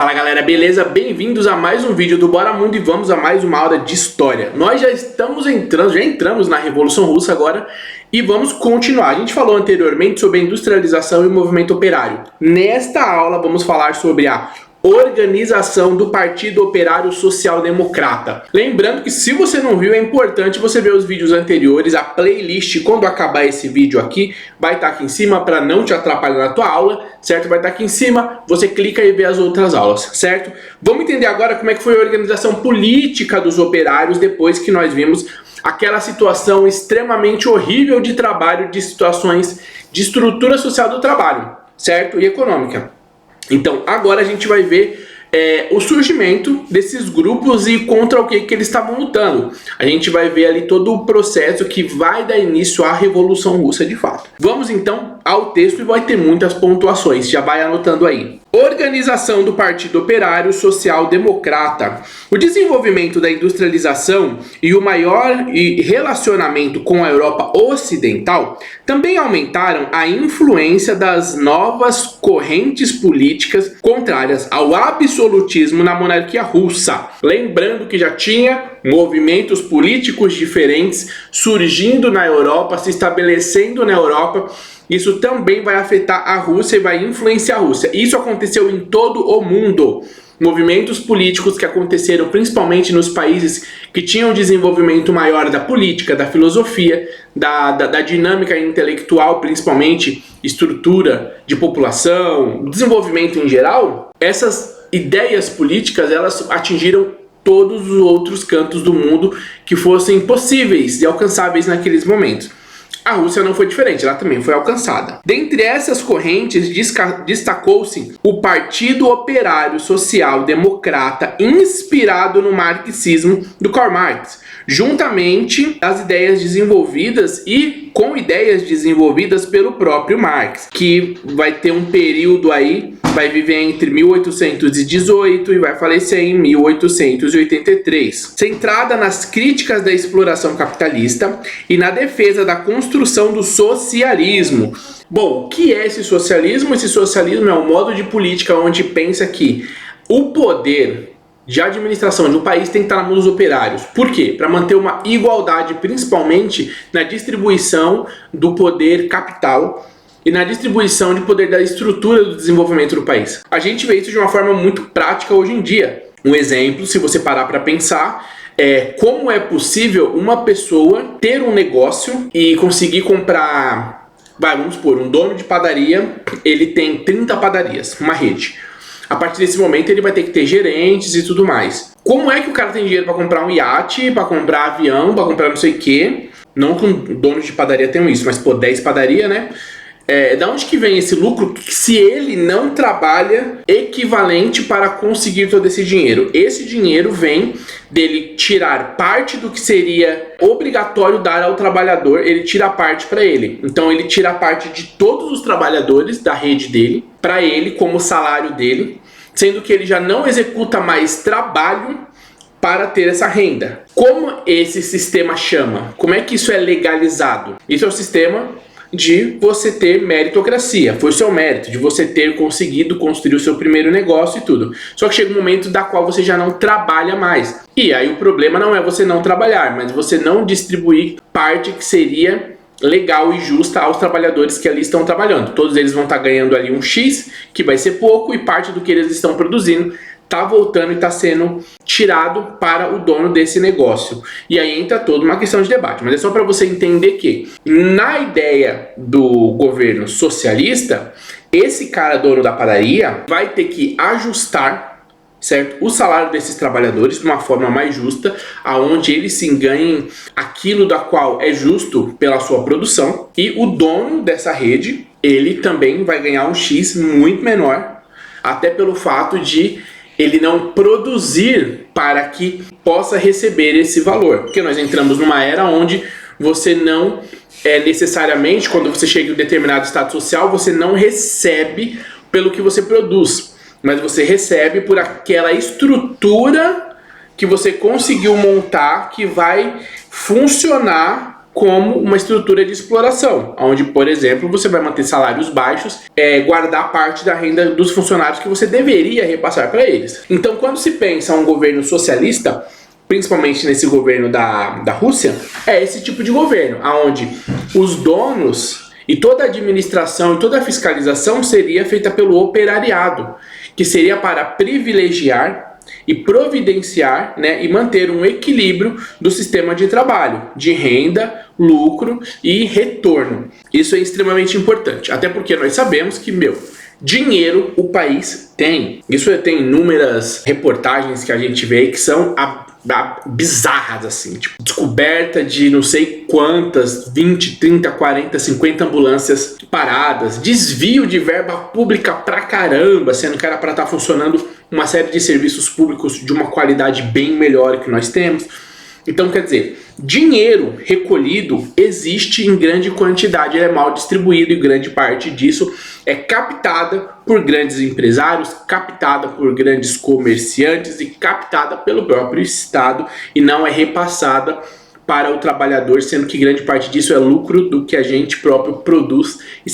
Fala galera, beleza? Bem-vindos a mais um vídeo do Bora Mundo e vamos a mais uma aula de História. Nós já entramos na Revolução Russa agora e vamos continuar. A gente falou anteriormente sobre a industrialização e o movimento operário. Nesta aula vamos falar sobre a organização do Partido Operário Social Democrata. Lembrando que se você não viu, é importante você ver os vídeos anteriores, a playlist, quando acabar esse vídeo aqui, vai estar aqui em cima para não te atrapalhar na tua aula, certo? Vai estar aqui em cima, você clica e vê as outras aulas, certo? Vamos entender agora como é que foi a organização política dos operários depois que nós vimos aquela situação extremamente horrível de trabalho, de situações de estrutura social do trabalho, certo? E econômica. Então, agora a gente vai ver o surgimento desses grupos e contra o que eles estavam lutando. A gente vai ver ali todo o processo que vai dar início à Revolução Russa de fato. Vamos então ao texto e vai ter muitas pontuações, já vai anotando aí. Organização do Partido Operário Social Democrata. O desenvolvimento da industrialização e o maior relacionamento com a Europa Ocidental também aumentaram a influência das novas correntes políticas contrárias ao absolutismo na monarquia russa. Lembrando que já tinha movimentos políticos diferentes surgindo na Europa, se estabelecendo na Europa. Isso também vai afetar a Rússia e vai influenciar a Rússia. Isso aconteceu em todo o mundo. Movimentos políticos que aconteceram principalmente nos países que tinham um desenvolvimento maior da política, da filosofia, da dinâmica intelectual, principalmente estrutura de população, desenvolvimento em geral. Essas ideias políticas, elas atingiram todos os outros cantos do mundo que fossem possíveis e alcançáveis naqueles momentos. A Rússia não foi diferente, ela também foi alcançada. Dentre essas correntes, destacou-se o Partido Operário Social Democrata, inspirado no marxismo do Karl Marx, juntamente às ideias desenvolvidas e com ideias desenvolvidas pelo próprio Marx, que vai ter um período aí, vai viver entre 1818 e vai falecer em 1883. Centrada nas críticas da exploração capitalista e na defesa da construção do socialismo. Bom, o que é esse socialismo? Esse socialismo é um modo de política onde pensa que o poder de administração de um país tem que estar na mão dos operários. Por quê? Para manter uma igualdade, principalmente na distribuição do poder capital e na distribuição de poder da estrutura do desenvolvimento do país. A gente vê isso de uma forma muito prática hoje em dia. Um exemplo, se você parar para pensar, é como é possível uma pessoa ter um negócio e conseguir comprar, vamos supor, um dono de padaria, ele tem 30 padarias, uma rede. A partir desse momento ele vai ter que ter gerentes e tudo mais. Como é que o cara tem dinheiro para comprar um iate, para comprar avião, para comprar não sei o quê? Não que donos de padaria tenham isso, mas 10 padaria, né? Da onde que vem esse lucro se ele não trabalha equivalente para conseguir todo esse dinheiro? Esse dinheiro vem dele tirar parte do que seria obrigatório dar ao trabalhador, ele tira a parte para ele. Então ele tira a parte de todos os trabalhadores da rede dele, para ele como salário dele, sendo que ele já não executa mais trabalho para ter essa renda. Como esse sistema chama? Como é que isso é legalizado? Isso é o sistema de você ter meritocracia, foi o seu mérito, de você ter conseguido construir o seu primeiro negócio e tudo. Só que chega um momento da qual você já não trabalha mais. E aí o problema não é você não trabalhar, mas você não distribuir parte que seria legal e justa aos trabalhadores que ali estão trabalhando. Todos eles vão estar ganhando ali um X, que vai ser pouco, e parte do que eles estão produzindo está voltando e está sendo tirado para o dono desse negócio. E aí entra toda uma questão de debate. Mas é só para você entender que, na ideia do governo socialista, esse cara dono da padaria vai ter que ajustar, certo, o salário desses trabalhadores de uma forma mais justa, aonde eles se ganhem aquilo da qual é justo pela sua produção. E o dono dessa rede, ele também vai ganhar um X muito menor, até pelo fato de ele não produzir para que possa receber esse valor. Porque nós entramos numa era onde você não necessariamente, quando você chega em um determinado estado social, você não recebe pelo que você produz, mas você recebe por aquela estrutura que você conseguiu montar que vai funcionar como uma estrutura de exploração, onde, por exemplo, você vai manter salários baixos, guardar parte da renda dos funcionários que você deveria repassar para eles. Então, quando se pensa um governo socialista, principalmente nesse governo da Rússia, é esse tipo de governo, onde os donos e toda a administração e toda a fiscalização seria feita pelo operariado, que seria para privilegiar e providenciar, né, e manter um equilíbrio do sistema de trabalho, de renda, lucro e retorno. Isso é extremamente importante, até porque nós sabemos que, dinheiro o país tem. Isso tem inúmeras reportagens que a gente vê que são bizarras, assim, tipo, descoberta de não sei quantas, 20, 30, 40, 50 ambulâncias paradas, desvio de verba pública pra caramba, sendo que era pra estar funcionando uma série de serviços públicos de uma qualidade bem melhor que nós temos. Então, quer dizer, dinheiro recolhido existe em grande quantidade, ele é mal distribuído e grande parte disso é captada por grandes empresários, captada por grandes comerciantes e captada pelo próprio Estado e não é repassada para o trabalhador, sendo que grande parte disso é lucro do que a gente próprio produz e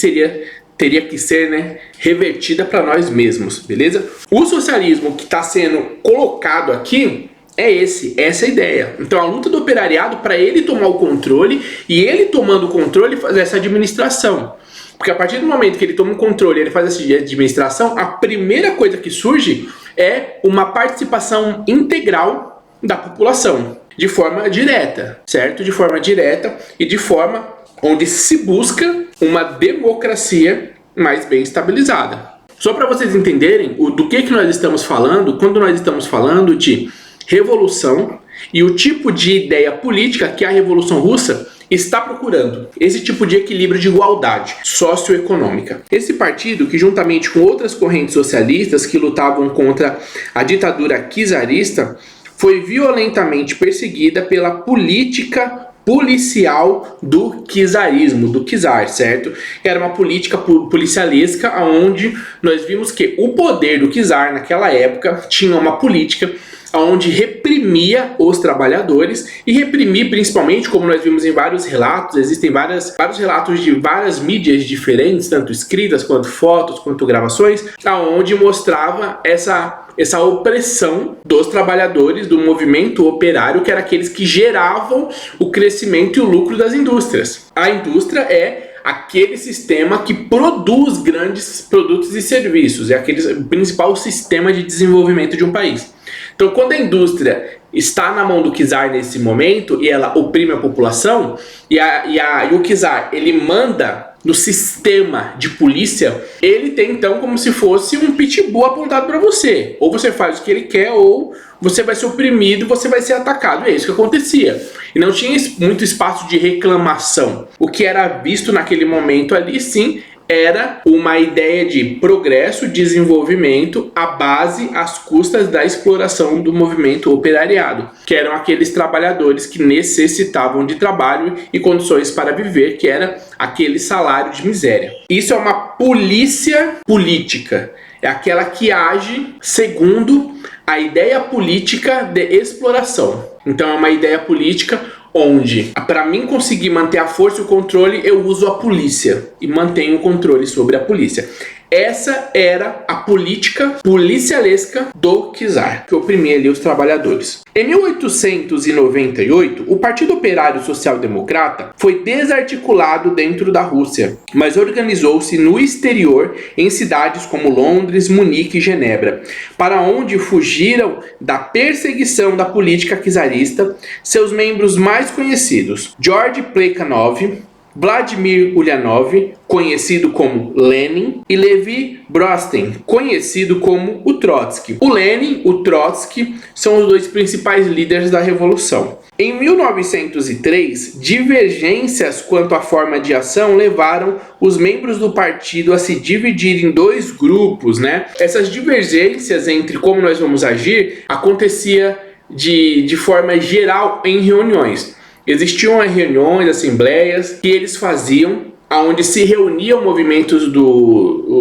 teria que ser, né, revertida para nós mesmos, beleza? O socialismo que está sendo colocado aqui é essa ideia. Então a luta do operariado para ele tomar o controle e ele tomando o controle fazer essa administração. Porque a partir do momento que ele toma o controle e ele faz essa administração, a primeira coisa que surge é uma participação integral da população, de forma direta, certo? De forma direta e de forma onde se busca uma democracia mais bem estabilizada. Só para vocês entenderem do que nós estamos falando, quando nós estamos falando de revolução e o tipo de ideia política que a Revolução Russa está procurando, esse tipo de equilíbrio de igualdade socioeconômica. Esse partido, que juntamente com outras correntes socialistas que lutavam contra a ditadura czarista, foi violentamente perseguida pela política policial do czarismo, do czar, certo? Era uma política policialesca onde nós vimos que o poder do czar naquela época tinha uma política onde reprimia os trabalhadores e reprimir principalmente, como nós vimos em vários relatos, existem vários relatos de várias mídias diferentes, tanto escritas quanto fotos, quanto gravações, onde mostrava essa opressão dos trabalhadores do movimento operário, que era aqueles que geravam o crescimento e o lucro das indústrias. A indústria é aquele sistema que produz grandes produtos e serviços, é o principal sistema de desenvolvimento de um país. Então, quando a indústria está na mão do czar nesse momento e ela oprime a população, e o czar ele manda no sistema de polícia, ele tem então como se fosse um pitbull apontado para você. Ou você faz o que ele quer, ou você vai ser oprimido, você vai ser atacado. É isso que acontecia. E não tinha muito espaço de reclamação. O que era visto naquele momento ali, sim, era uma ideia de progresso, desenvolvimento, à base, às custas da exploração do movimento operariado, que eram aqueles trabalhadores que necessitavam de trabalho e condições para viver, que era aquele salário de miséria. Isso é uma polícia política, é aquela que age segundo a ideia política de exploração. Então é uma ideia política onde, para mim conseguir manter a força e o controle, eu uso a polícia e mantenho o controle sobre a polícia. Essa era a política policialesca do czar, que oprimia ali os trabalhadores. Em 1898, o Partido Operário Social Democrata foi desarticulado dentro da Rússia, mas organizou-se no exterior em cidades como Londres, Munique e Genebra, para onde fugiram da perseguição da política czarista seus membros mais conhecidos: George Plekhanov, Vladimir Ulyanov, conhecido como Lenin, e Levi Brostin, conhecido como o Trotsky. O Lenin e o Trotsky são os dois principais líderes da Revolução. Em 1903, divergências quanto à forma de ação levaram os membros do partido a se dividir em dois grupos, né? Essas divergências entre como nós vamos agir acontecia de forma geral em reuniões. Existiam reuniões, assembleias que eles faziam, onde se reuniam movimentos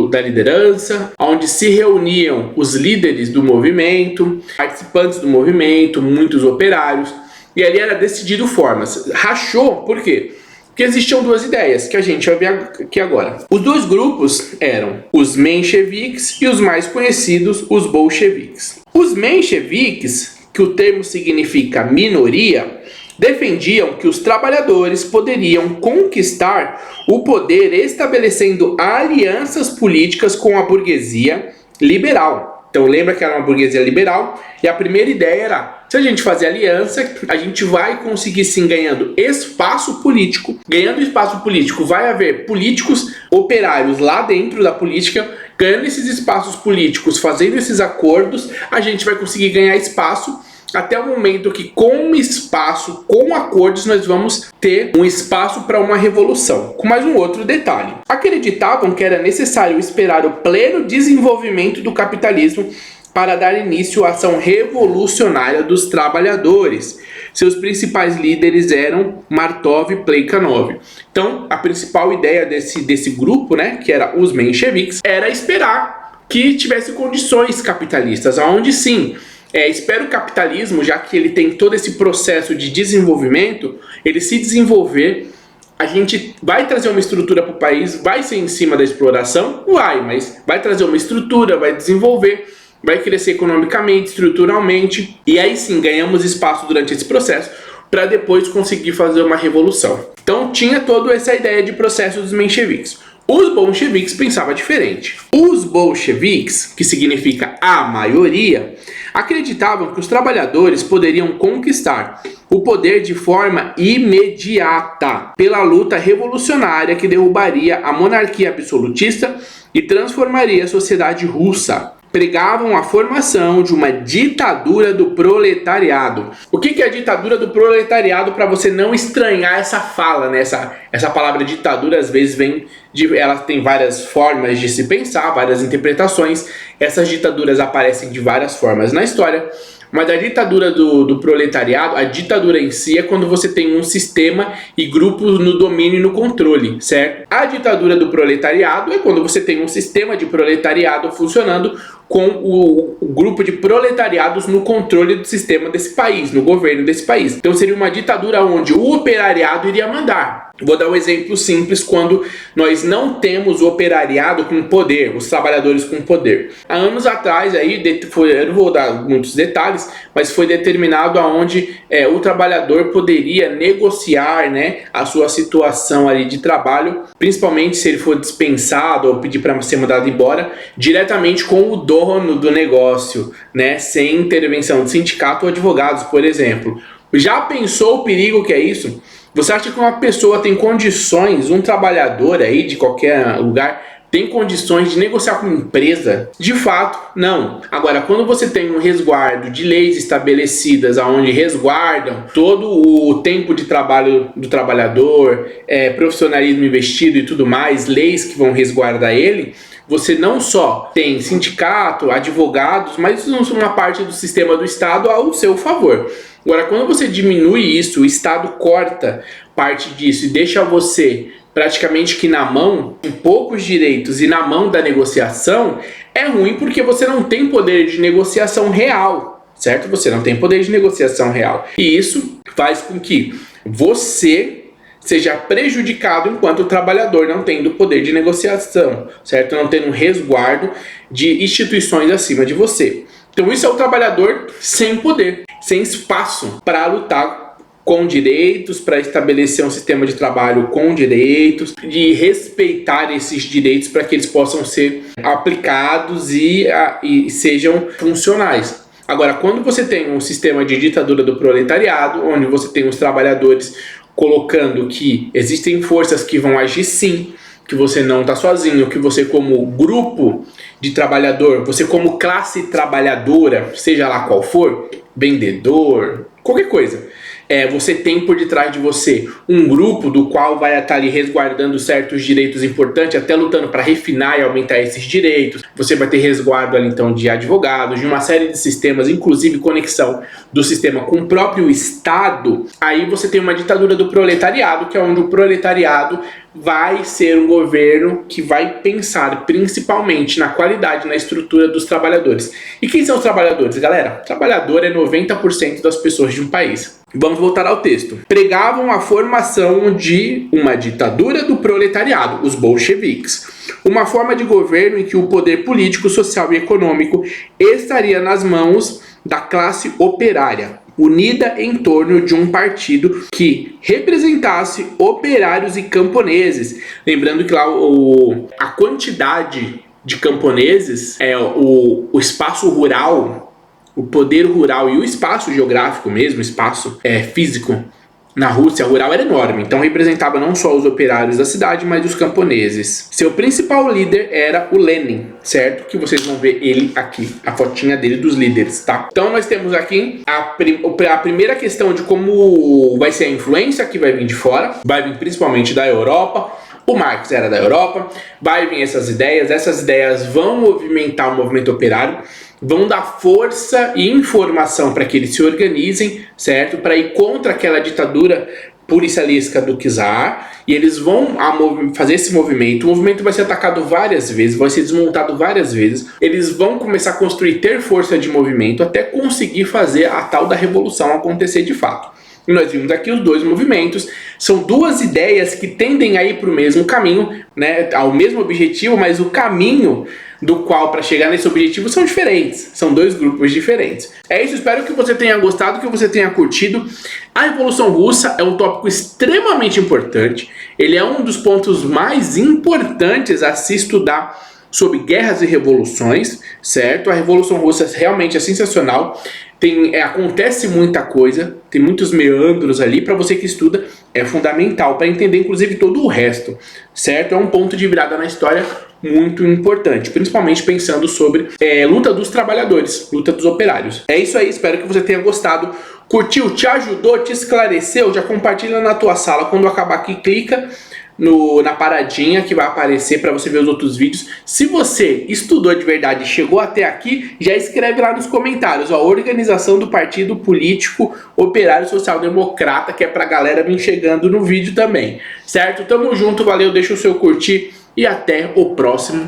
da liderança, onde se reuniam os líderes do movimento, participantes do movimento, muitos operários, e ali era decidido formas. Rachou, por quê? Porque existiam duas ideias que a gente vai ver aqui agora. Os dois grupos eram os mencheviques e os mais conhecidos, os bolcheviques. Os mencheviques, que o termo significa minoria, defendiam que os trabalhadores poderiam conquistar o poder estabelecendo alianças políticas com a burguesia liberal. Então lembra que era uma burguesia liberal e a primeira ideia era, se a gente fazer aliança, a gente vai conseguir sim ganhando espaço político. Ganhando espaço político vai haver políticos operários lá dentro da política, ganhando esses espaços políticos, fazendo esses acordos, a gente vai conseguir ganhar espaço até o momento que com espaço, com acordos, nós vamos ter um espaço para uma revolução. Com mais um outro detalhe. Acreditavam que era necessário esperar o pleno desenvolvimento do capitalismo para dar início à ação revolucionária dos trabalhadores. Seus principais líderes eram Martov e Plekhanov. Então, a principal ideia desse grupo, né, que era os mencheviques, era esperar que tivesse condições capitalistas, onde sim, espera o capitalismo, já que ele tem todo esse processo de desenvolvimento, ele se desenvolver, a gente vai trazer uma estrutura para o país, vai ser em cima da exploração? Vai, mas vai trazer uma estrutura, vai desenvolver, vai crescer economicamente, estruturalmente, e aí sim ganhamos espaço durante esse processo para depois conseguir fazer uma revolução. Então tinha toda essa ideia de processo dos mencheviques. Os bolcheviques pensavam diferente. Os bolcheviques, que significa a maioria, acreditavam que os trabalhadores poderiam conquistar o poder de forma imediata pela luta revolucionária que derrubaria a monarquia absolutista e transformaria a sociedade russa. Pregavam a formação de uma ditadura do proletariado. O que é a ditadura do proletariado, para você não estranhar essa fala, né? Essa palavra ditadura às vezes ela tem várias formas de se pensar, várias interpretações. Essas ditaduras aparecem de várias formas na história. Mas a ditadura do proletariado, a ditadura em si é quando você tem um sistema e grupos no domínio e no controle, certo? A ditadura do proletariado é quando você tem um sistema de proletariado funcionando com o grupo de proletariados no controle do sistema desse país, no governo desse país. Então seria uma ditadura onde o operariado iria mandar. Vou dar um exemplo simples quando nós não temos o operariado com poder, os trabalhadores com poder. Há anos atrás, eu não vou dar muitos detalhes, mas foi determinado aonde o trabalhador poderia negociar, né, a sua situação ali de trabalho, principalmente se ele for dispensado ou pedir para ser mandado embora, diretamente com o dono do negócio, né, sem intervenção de sindicato ou advogados, por exemplo. Já pensou o perigo que é isso? Você acha que uma pessoa tem condições, um trabalhador aí de qualquer lugar, tem condições de negociar com uma empresa? De fato, não. Agora, quando você tem um resguardo de leis estabelecidas onde resguardam todo o tempo de trabalho do trabalhador, profissionalismo investido e tudo mais, leis que vão resguardar ele, você não só tem sindicato, advogados, mas uma parte do sistema do Estado ao seu favor. Agora, quando você diminui isso, o Estado corta parte disso e deixa você praticamente que na mão, com poucos direitos e na mão da negociação, é ruim porque você não tem poder de negociação real, certo? Você não tem poder de negociação real. E isso faz com que você seja prejudicado enquanto o trabalhador não tendo poder de negociação, certo? Não tendo um resguardo de instituições acima de você. Então isso é o trabalhador sem poder, sem espaço para lutar com direitos, para estabelecer um sistema de trabalho com direitos, de respeitar esses direitos para que eles possam ser aplicados e sejam funcionais. Agora, quando você tem um sistema de ditadura do proletariado, onde você tem os trabalhadores colocando que existem forças que vão agir sim, que você não está sozinho, que você como grupo de trabalhador, você como classe trabalhadora, seja lá qual for, vendedor, qualquer coisa, você tem por detrás de você um grupo do qual vai estar ali resguardando certos direitos importantes, até lutando para refinar e aumentar esses direitos. Você vai ter resguardo ali então de advogados, de uma série de sistemas, inclusive conexão do sistema com o próprio Estado. Aí você tem uma ditadura do proletariado, que é onde o proletariado vai ser um governo que vai pensar principalmente na qualidade, na estrutura dos trabalhadores. E quem são os trabalhadores, galera? Trabalhador é 90% das pessoas de um país. Vamos voltar ao texto. Pregavam a formação de uma ditadura do proletariado, os bolcheviques. Uma forma de governo em que o poder político, social e econômico estaria nas mãos da classe operária, unida em torno de um partido que representasse operários e camponeses. Lembrando que lá a quantidade de camponeses, o espaço rural, o poder rural e o espaço geográfico mesmo, o espaço físico na Rússia rural era enorme. Então representava não só os operários da cidade, mas os camponeses. Seu principal líder era o Lenin, certo? Que vocês vão ver ele aqui, a fotinha dele dos líderes, tá? Então nós temos aqui a primeira questão de como vai ser a influência que vai vir de fora. Vai vir principalmente da Europa. O Marx era da Europa. Vai vir essas ideias vão movimentar o movimento operário, vão dar força e informação para que eles se organizem, certo? Para ir contra aquela ditadura policialesca do czar, e eles vão fazer esse movimento. O movimento vai ser atacado várias vezes, vai ser desmontado várias vezes. Eles vão começar a construir, ter força de movimento até conseguir fazer a tal da revolução acontecer de fato. E nós vimos aqui os dois movimentos, são duas ideias que tendem a ir para o mesmo caminho, né, ao mesmo objetivo, mas o caminho do qual para chegar nesse objetivo são diferentes, são dois grupos diferentes. É isso, espero que você tenha gostado, que você tenha curtido. A Revolução Russa é um tópico extremamente importante, ele é um dos pontos mais importantes a se estudar sobre guerras e revoluções, certo? A Revolução Russa realmente é sensacional. Acontece muita coisa, tem muitos meandros ali, para você que estuda, é fundamental para entender inclusive todo o resto, certo? É um ponto de virada na história muito importante, principalmente pensando sobre luta dos trabalhadores, luta dos operários. É isso aí, espero que você tenha gostado. Curtiu, te ajudou, te esclareceu? Já compartilha na tua sala. Quando acabar aqui, clica na paradinha que vai aparecer para você ver os outros vídeos. Se você estudou de verdade e chegou até aqui, já escreve lá nos comentários, ó, organização do Partido Político Operário Social Democrata, que é pra galera vir chegando no vídeo também, certo? Tamo junto, valeu, deixa o seu curtir e até o próximo.